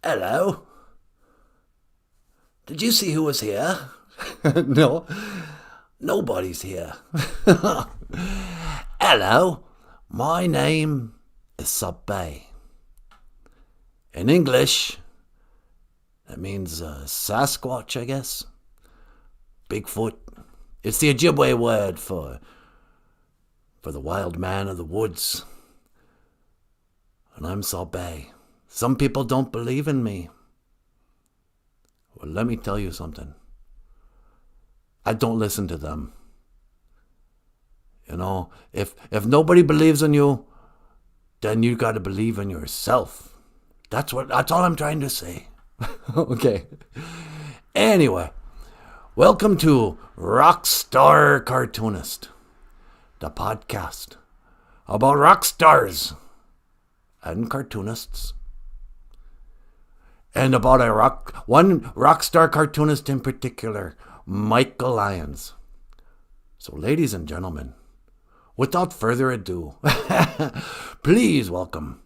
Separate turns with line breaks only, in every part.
Hello. Did you see who was here? No, nobody's here. Hello. My name is Subway. In English, that means Sasquatch, I guess. Bigfoot. It's the Ojibwe word for the wild man of the woods. And I'm Subway. Some people don't believe in me. Well, let me tell you something. I don't listen to them. You know, if nobody believes in you, then you got to believe in yourself. That's all I'm trying to say. Okay. Anyway, welcome to Rockstar Cartoonist, the podcast about rock stars and cartoonists. And about one rock star cartoonist in particular, Michael Lyons. So, ladies and gentlemen, without further ado, please welcome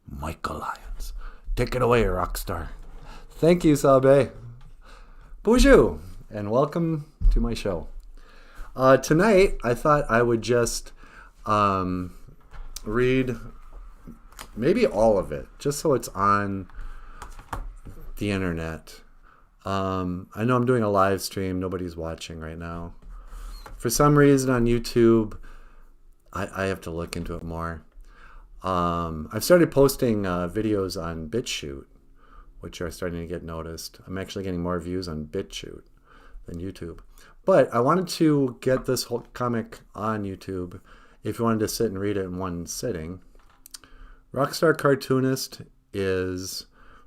Michael Lyons. Take it away, Rockstar.
Thank you, Sabe. Bonjour, and welcome to my show. Tonight, I thought I would just read maybe all of it, just so it's on the internet. I know I'm doing a live stream. Nobody's watching right now. For some reason on YouTube, I have to look into it more. I've started posting videos on BitChute, which are starting to get noticed. I'm actually getting more views on BitChute than YouTube. But I wanted to get this whole comic on YouTube if you wanted to sit and read it in one sitting. Rockstar Cartoonist is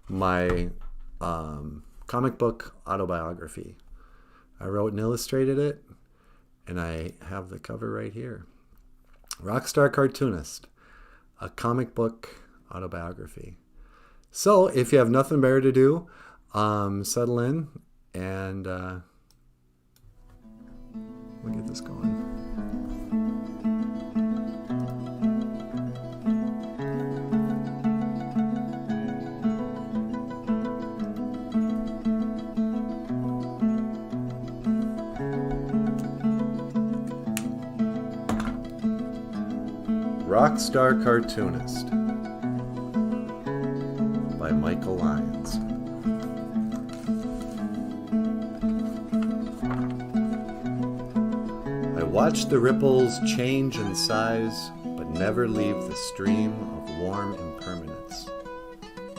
my comic book autobiography. I wrote and illustrated it, and I have the cover right here. Rockstar Cartoonist, a comic book autobiography. So if you have nothing better to do, settle in and we'll get this going. Rockstar Cartoonist by Michael Lyons. I watch the ripples change in size, but never leave the stream of warm impermanence.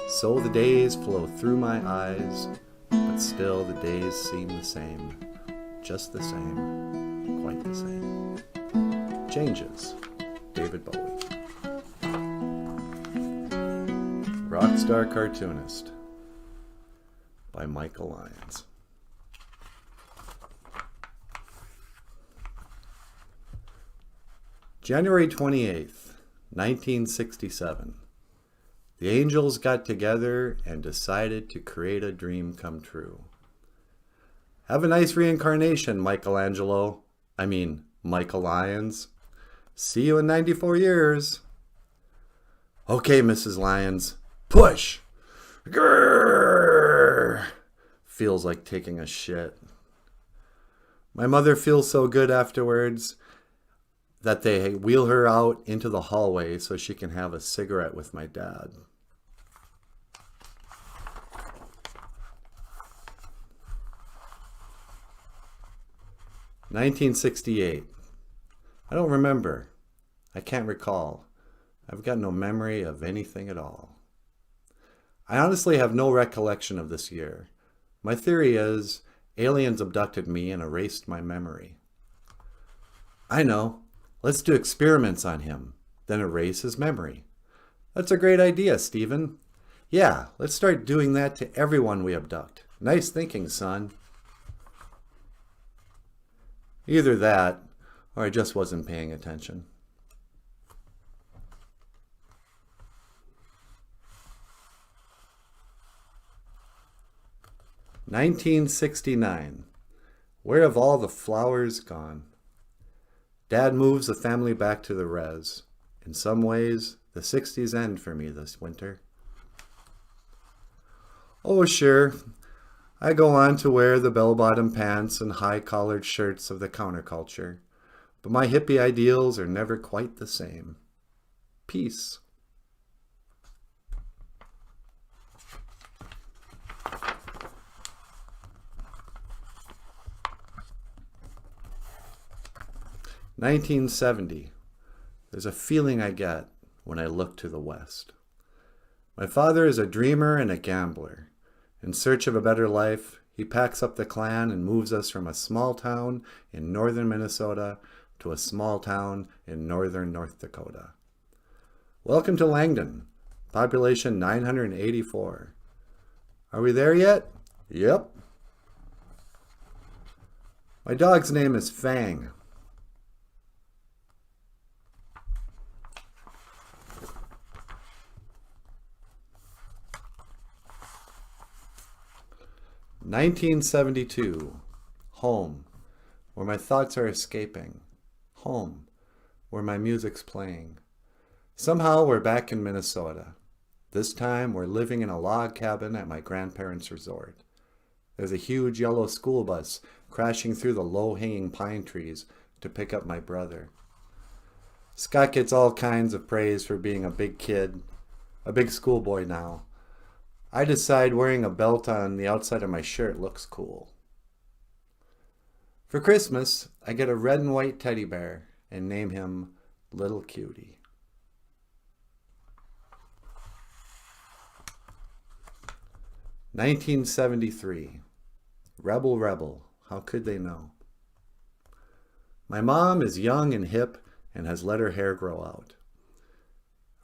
So the days flow through my eyes, but still the days seem the same. Just the same, quite the same. Changes. David Bowie. Rockstar Cartoonist by Michael Lyons. January 28th, 1967. The angels got together and decided to create a dream come true. Have a nice reincarnation, Michael Lyons. See you in 94 years. Okay, Mrs. Lyons. Push. Grrr. Feels like taking a shit. My mother feels so good afterwards that they wheel her out into the hallway so she can have a cigarette with my dad. (1968) I don't remember. I can't recall. I've got no memory of anything at all. I honestly have no recollection of this year. My theory is aliens abducted me and erased my memory. I know. Let's do experiments on him, then erase his memory. That's a great idea, Stephen. Yeah, let's start doing that to everyone we abduct. Nice thinking, son. Either that, or I just wasn't paying attention. (1969) Where have all the flowers gone? Dad moves the family back to the res. In some ways, the 60s end for me this winter. Oh, sure. I go on to wear the bell-bottom pants and high-collared shirts of the counterculture, but my hippie ideals are never quite the same. Peace. "1970. There's a feeling I get when I look to the west. My father is a dreamer and a gambler. In search of a better life, he packs up the clan and moves us from a small town in northern Minnesota to a small town in northern North Dakota. Welcome to Langdon, population 984. Are we there yet? Yep. My dog's name is Fang. "1972. Home, where my thoughts are escaping. Home, where my music's playing. Somehow we're back in Minnesota. This time we're living in a log cabin at my grandparents' resort. There's a huge yellow school bus crashing through the low-hanging pine trees to pick up my brother. Scott gets all kinds of praise for being a big kid, a big schoolboy now. I decide wearing a belt on the outside of my shirt looks cool. For Christmas, I get a red and white teddy bear and name him Little Cutie." "1973. Rebel, rebel, how could they know? My mom is young and hip and has let her hair grow out.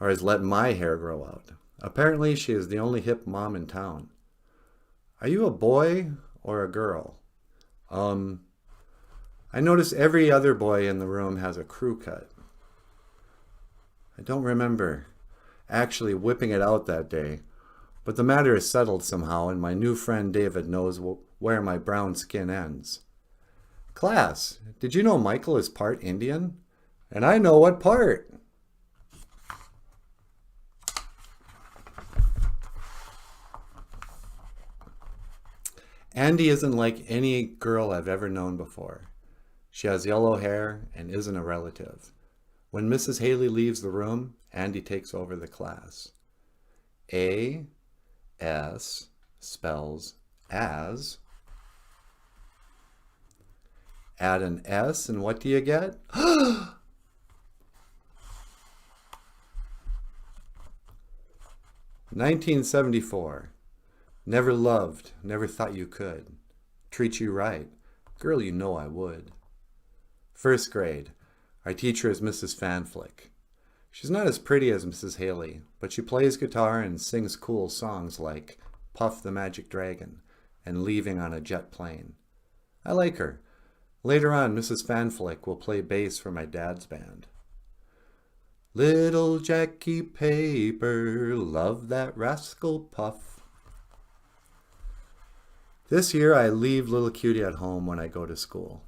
Or has let my hair grow out. Apparently she is the only hip mom in town. Are you a boy or a girl? I notice every other boy in the room has a crew cut. I don't remember actually whipping it out that day, but the matter is settled somehow, and my new friend David knows where my brown skin ends. Class, did you know Michael is part Indian? And I know what part. Andy isn't like any girl I've ever known before. She has yellow hair and isn't a relative. When Mrs. Haley leaves the room, Andy takes over the class. A-S spells as. Add an S and what do you get? 1974. Never loved, never thought you could. Treat you right. Girl, you know I would. First grade. Our teacher is Mrs. Fanflick. She's not as pretty as Mrs. Haley, but she plays guitar and sings cool songs like Puff the Magic Dragon and Leaving on a Jet Plane. I like her. Later on, Mrs. Fanflick will play bass for my dad's band. Little Jackie Paper, love that rascal Puff. This year, I leave Little Cutie at home when I go to school.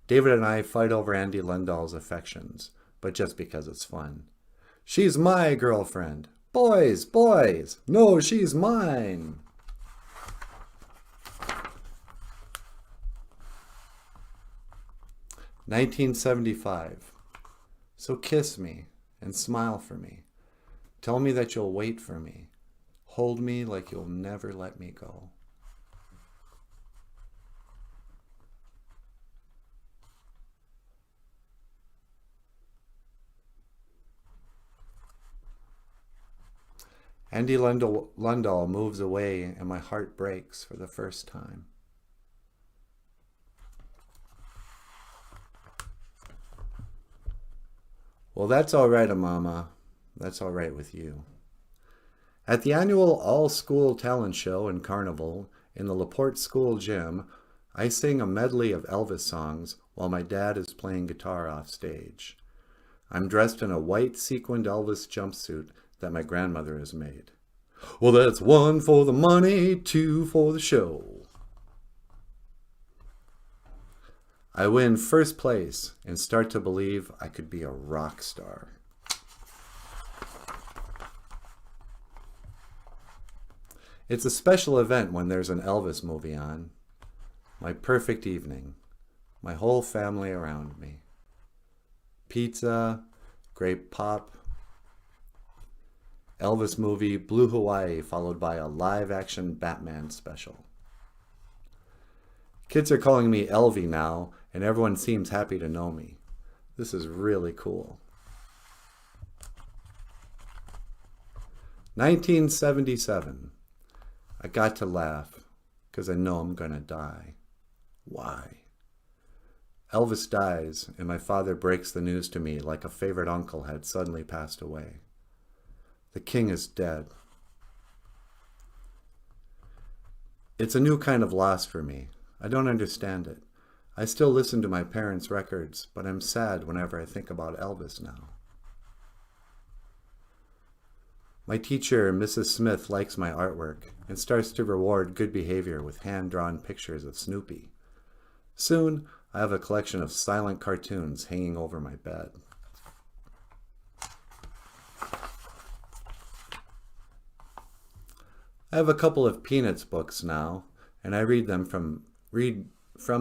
David and I fight over Andy Lundahl's affections, but just because it's fun. She's my girlfriend. Boys, boys, no, she's mine. "1975. So kiss me and smile for me. Tell me that you'll wait for me. Hold me like you'll never let me go." Andy Lundahl moves away and my heart breaks for the first time. Well, that's all right, Mama. That's all right with you. At the annual all-school talent show and carnival in the LaPorte School gym, I sing a medley of Elvis songs while my dad is playing guitar off stage. I'm dressed in a white sequined Elvis jumpsuit that my grandmother has made. Well, that's 1 for the money, 2 for the show. I win first place and start to believe I could be a rock star. It's a special event when there's an Elvis movie on. My perfect evening. My whole family around me. Pizza, grape pop, Elvis movie, Blue Hawaii, followed by a live-action Batman special. Kids are calling me Elvie now, and everyone seems happy to know me. This is really cool. 1977. I got to laugh, because I know I'm gonna die. Why? Elvis dies, and my father breaks the news to me like a favorite uncle had suddenly passed away. The king is dead. It's a new kind of loss for me. I don't understand it. I still listen to my parents' records, but I'm sad whenever I think about Elvis now. My teacher, Mrs. Smith, likes my artwork and starts to reward good behavior with hand-drawn pictures of Snoopy. Soon, I have a collection of silent cartoons hanging over my bed. I have a couple of Peanuts books now, and I read from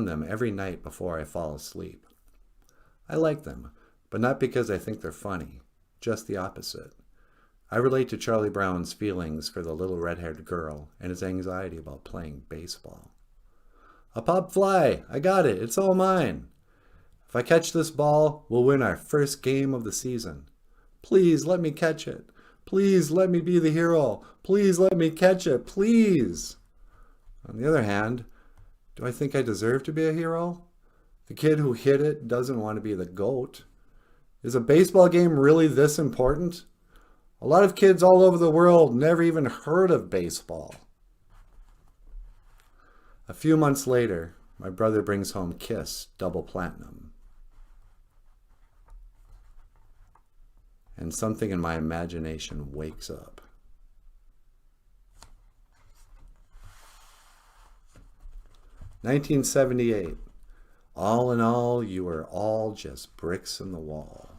them every night before I fall asleep. I like them, but not because I think they're funny, just the opposite. I relate to Charlie Brown's feelings for the little red-haired girl and his anxiety about playing baseball. A pop fly! I got it! It's all mine! If I catch this ball, we'll win our first game of the season. Please let me catch it. Please let me be the hero. Please let me catch it. Please! On the other hand, do I think I deserve to be a hero? The kid who hit it doesn't want to be the GOAT. Is a baseball game really this important? A lot of kids all over the world never even heard of baseball. A few months later, my brother brings home Kiss Double Platinum. And something in my imagination wakes up. "1978. All in all, you are all just bricks in the wall."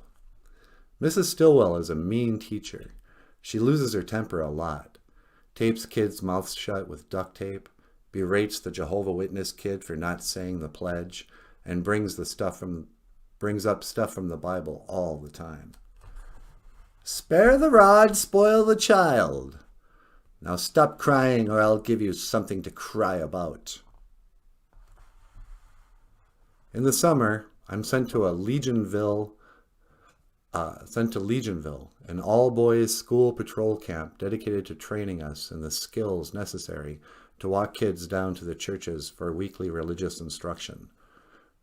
Mrs. Stillwell is a mean teacher. She loses her temper a lot, tapes kids' mouths shut with duct tape, berates the Jehovah's Witness kid for not saying the pledge, and brings up stuff from the Bible all the time. "Spare the rod, spoil the child. Now stop crying or I'll give you something to cry about." In the summer, I'm sent to Legionville, an all-boys school patrol camp dedicated to training us in the skills necessary to walk kids down to the churches for weekly religious instruction.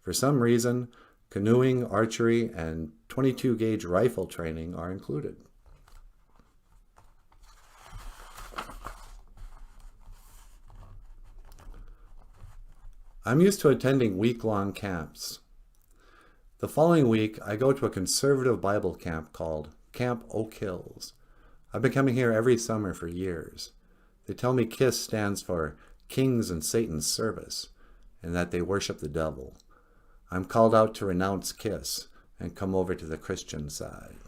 For some reason, canoeing, archery, and 22-gauge rifle training are included. I'm used to attending week-long camps. The following week, I go to a conservative Bible camp called Camp Oak Hills. I've been coming here every summer for years. They tell me KISS stands for Kings in Satan's Service, and that they worship the devil. I'm called out to renounce KISS and come over to the Christian side.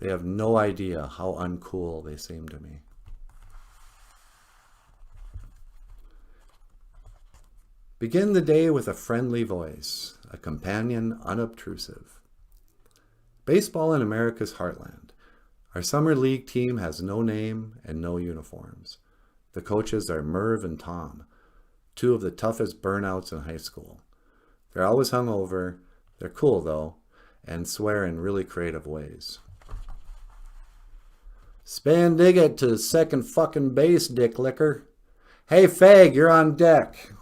They have no idea how uncool they seem to me. Begin the day with a friendly voice, a companion unobtrusive. Baseball in America's heartland. Our summer league team has no name and no uniforms. The coaches are Merv and Tom, two of the toughest burnouts in high school. They're always hungover, they're cool though, and swear in really creative ways. "Span dig it to second fucking base, dick licker. Hey fag, you're on deck."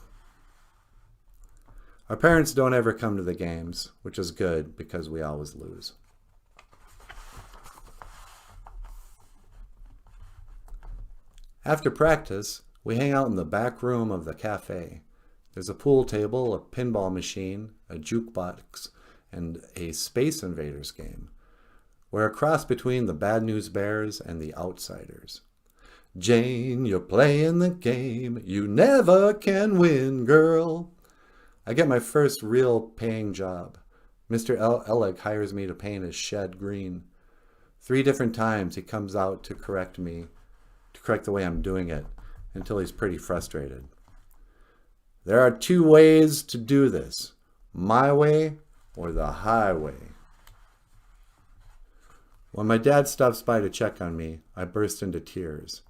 Our parents don't ever come to the games, which is good because we always lose. After practice, we hang out in the back room of the cafe. There's a pool table, a pinball machine, a jukebox, and a Space Invaders game. We're a cross between the Bad News Bears and the Outsiders. "Jane, you're playing the game. You never can win, girl." I get my first real paying job. Mr. Ellick hires me to paint his shed green. 3 different times he comes out to correct me, to correct the way I'm doing it, until he's pretty frustrated. There are 2 ways to do this, my way or the highway. When my dad stops by to check on me, I burst into tears.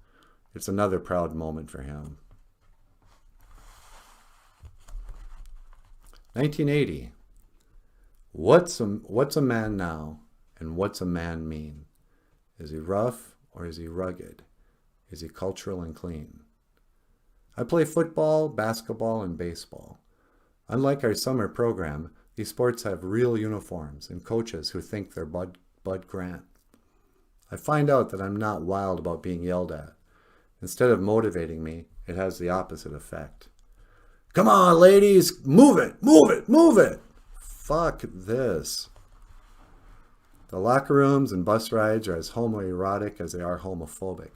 It's another proud moment for him. 1980. What's a man now, and what's a man mean? Is he rough or is he rugged? Is he cultural and clean? I play football, basketball, and baseball. Unlike our summer program, these sports have real uniforms and coaches who think they're Bud Grant. I find out that I'm not wild about being yelled at. Instead of motivating me, it has the opposite effect. Come on, ladies, move it, move it, move it. Fuck this. The locker rooms and bus rides are as homoerotic as they are homophobic.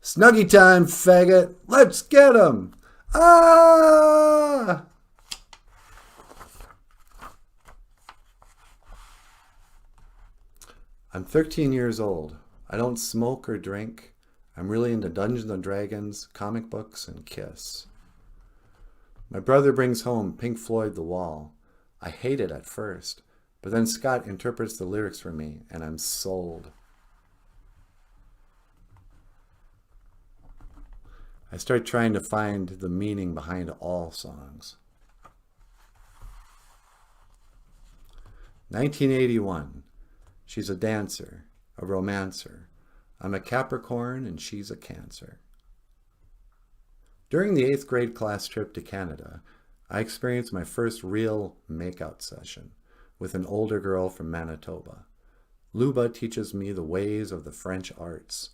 Snuggie time, faggot. Let's get 'em. Ah! I'm 13 years old. I don't smoke or drink. I'm really into Dungeons and Dragons, comic books, and Kiss. My brother brings home Pink Floyd The Wall. I hate it at first, but then Scott interprets the lyrics for me, and I'm sold. I start trying to find the meaning behind all songs. 1981. She's a dancer, a romancer. I'm a Capricorn and she's a Cancer. During the 8th grade class trip to Canada, I experienced my first real makeout session with an older girl from Manitoba. Luba teaches me the ways of the French arts.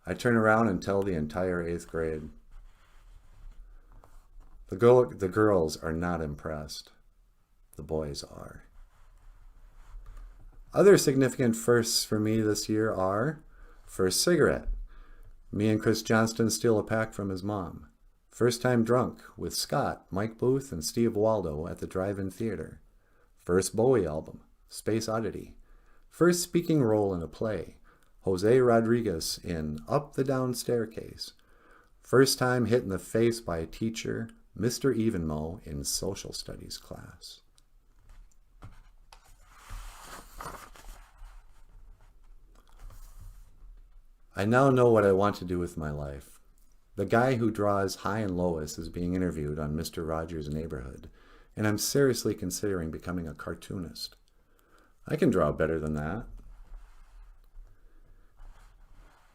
I turn around and tell the entire 8th grade. The girls are not impressed. The boys are. Other significant firsts for me this year are: first cigarette. Me and Chris Johnston steal a pack from his mom. First time drunk with Scott, Mike Booth, and Steve Waldo at the drive-in theater. First Bowie album, Space Oddity. First speaking role in a play, Jose Rodriguez in Up the Down Staircase. First time hit in the face by a teacher, Mr. Evenmo, in social studies class. I now know what I want to do with my life. The guy who draws High and Lois is being interviewed on Mr. Rogers' Neighborhood, and I'm seriously considering becoming a cartoonist. I can draw better than that.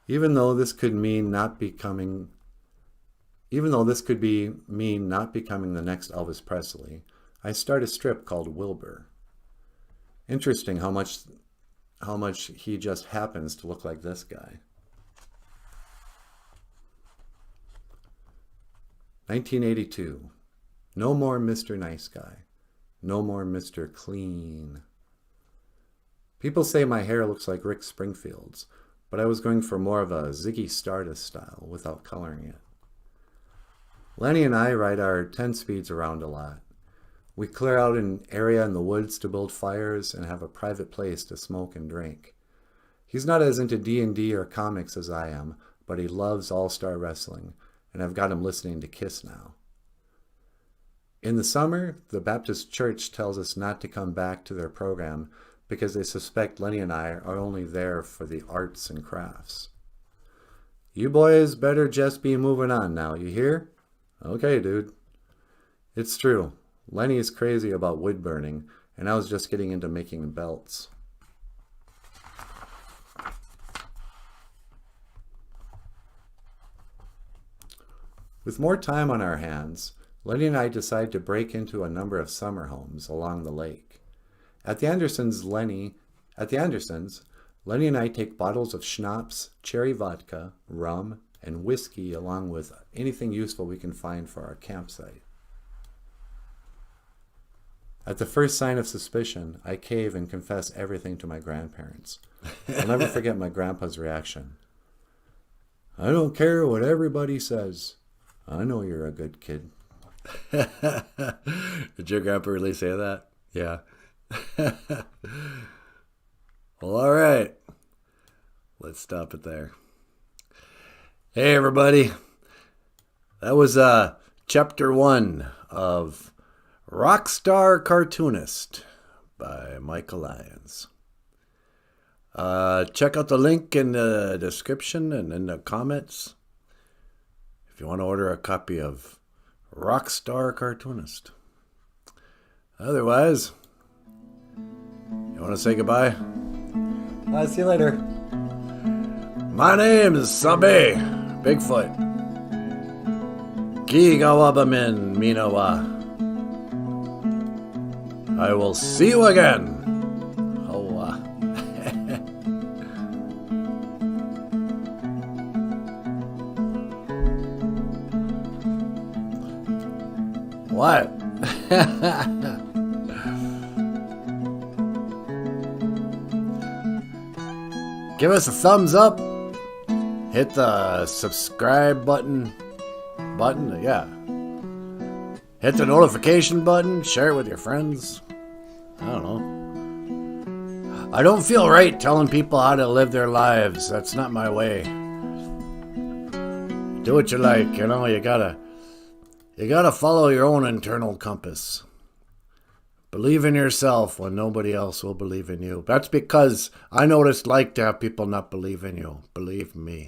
Even though this could mean not becoming the next Elvis Presley, I start a strip called Wilbur. Interesting how much he just happens to look like this guy. 1982. No more Mr. Nice Guy. No more Mr. Clean. People say my hair looks like Rick Springfield's, but I was going for more of a Ziggy Stardust style without coloring it. Lenny and I ride our 10 speeds around a lot. We clear out an area in the woods to build fires and have a private place to smoke and drink. He's not as into D&D or comics as I am, but he loves All-Star Wrestling, and I've got him listening to Kiss now. In the summer, the Baptist Church tells us not to come back to their program because they suspect Lenny and I are only there for the arts and crafts. You boys better just be moving on now, you hear? Okay, dude. It's true. Lenny is crazy about wood burning, and I was just getting into making belts. With more time on our hands, Lenny and I decide to break into a number of summer homes along the lake. At the Andersons, Lenny and I take bottles of schnapps, cherry vodka, rum, and whiskey along with anything useful we can find for our campsite. At the first sign of suspicion, I cave and confess everything to my grandparents. I'll never forget my grandpa's reaction. I don't care what everybody says. I know you're a good kid. Did your grandpa really say that? Yeah. Well, all right. Let's stop it there. Hey, everybody. That was chapter 1 of Rockstar Cartoonist by Michael Lyons. Check out the link in the description and in the comments if you want to order a copy of Rockstar Cartoonist. Otherwise, you want to say goodbye? See you later. My name is Sabe Bigfoot. Kigawabamin Minawa. I will see you again. Hoa. What? Give us a thumbs up. Hit the subscribe button. Yeah. Hit the notification button. Share it with your friends. I don't know. I don't feel right telling people how to live their lives. That's not my way. Do what you like. You know, you gotta follow your own internal compass. Believe in yourself when nobody else will believe in you. That's because I know what it's like to have people not believe in you. Believe me.